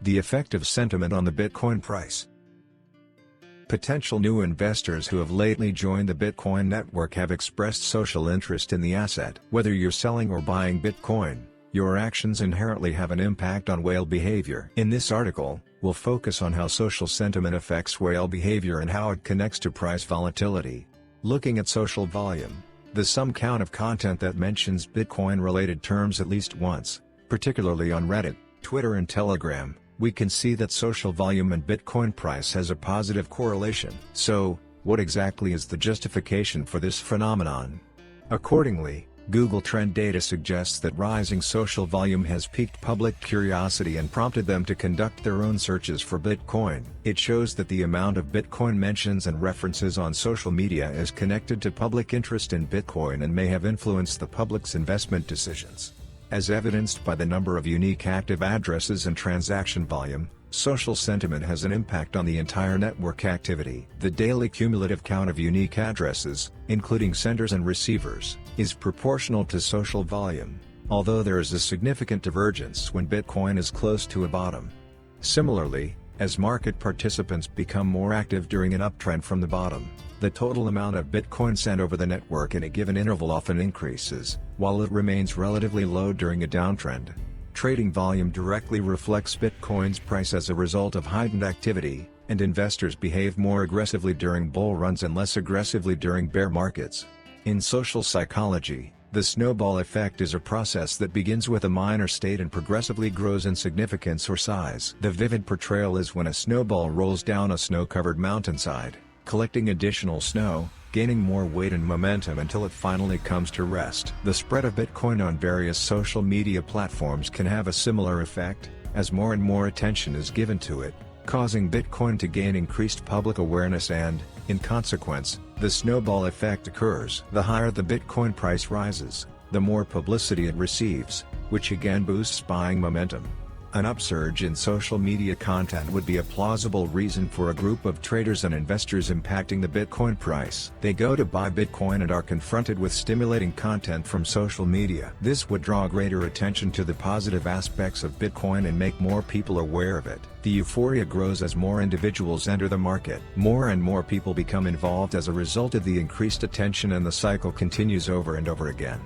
The effect of sentiment on the Bitcoin price. Potential new investors who have lately joined the Bitcoin network have expressed social interest in the asset. Whether you're selling or buying Bitcoin, your actions inherently have an impact on whale behavior. In this article, we'll focus on how social sentiment affects whale behavior and how it connects to price volatility. Looking at social volume, the sum count of content that mentions Bitcoin-related terms at least once, particularly on Reddit, Twitter and Telegram, we can see that social volume and Bitcoin price has a positive correlation. So, what exactly is the justification for this phenomenon? Accordingly, Google Trend data suggests that rising social volume has piqued public curiosity and prompted them to conduct their own searches for Bitcoin. It shows that the amount of Bitcoin mentions and references on social media is connected to public interest in Bitcoin and may have influenced the public's investment decisions. As evidenced by the number of unique active addresses and transaction volume, social sentiment has an impact on the entire network activity. The daily cumulative count of unique addresses, including senders and receivers, is proportional to social volume, although there is a significant divergence when Bitcoin is close to a bottom. Similarly, as market participants become more active during an uptrend from the bottom, the total amount of Bitcoin sent over the network in a given interval often increases, while it remains relatively low during a downtrend. Trading volume directly reflects Bitcoin's price as a result of heightened activity, and investors behave more aggressively during bull runs and less aggressively during bear markets. In social psychology, the snowball effect is a process that begins with a minor state and progressively grows in significance or size. The vivid portrayal is when a snowball rolls down a snow-covered mountainside, collecting additional snow, gaining more weight and momentum until it finally comes to rest. The spread of Bitcoin on various social media platforms can have a similar effect, as more and more attention is given to it, causing Bitcoin to gain increased public awareness and, in consequence, the snowball effect occurs. The higher the Bitcoin price rises, the more publicity it receives, which again boosts buying momentum. An upsurge in social media content would be a plausible reason for a group of traders and investors impacting the Bitcoin price. They go to buy Bitcoin and are confronted with stimulating content from social media. This would draw greater attention to the positive aspects of Bitcoin and make more people aware of it. The euphoria grows as more individuals enter the market. More and more people become involved as a result of the increased attention, and the cycle continues over and over again.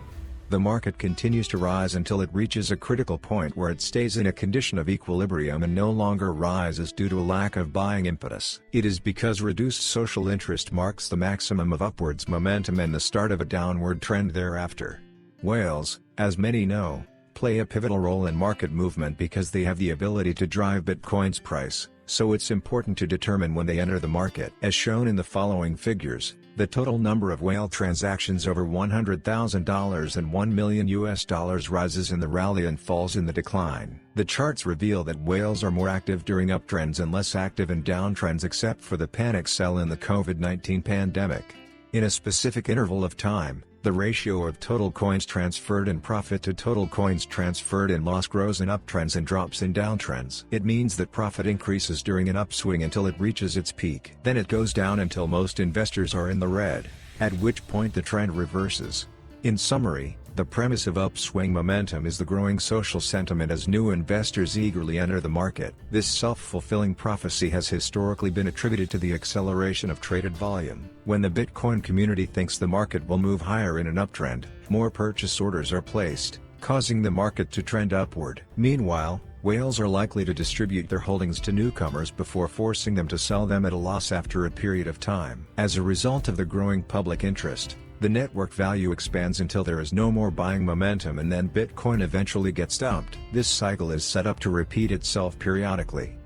The market continues to rise until it reaches a critical point where it stays in a condition of equilibrium and no longer rises due to a lack of buying impetus. It is because reduced social interest marks the maximum of upwards momentum and the start of a downward trend thereafter. Whales, as many know, play a pivotal role in market movement because they have the ability to drive Bitcoin's price, so it's important to determine when they enter the market. As shown in the following figures, the total number of whale transactions over $100,000 and $1 million rises in the rally and falls in the decline. The charts reveal that whales are more active during uptrends and less active in downtrends, except for the panic sell in the COVID-19 pandemic. In a specific interval of time, the ratio of total coins transferred in profit to total coins transferred in loss grows in uptrends and drops in downtrends. It means that profit increases during an upswing until it reaches its peak. Then it goes down until most investors are in the red, at which point the trend reverses. In summary, the premise of upswing momentum is the growing social sentiment as new investors eagerly enter the market. This self-fulfilling prophecy has historically been attributed to the acceleration of traded volume. When the Bitcoin community thinks the market will move higher in an uptrend, more purchase orders are placed, causing the market to trend upward. Meanwhile, whales are likely to distribute their holdings to newcomers before forcing them to sell them at a loss after a period of time. As a result of the growing public interest, the network value expands until there is no more buying momentum, and then Bitcoin eventually gets dumped. This cycle is set up to repeat itself periodically.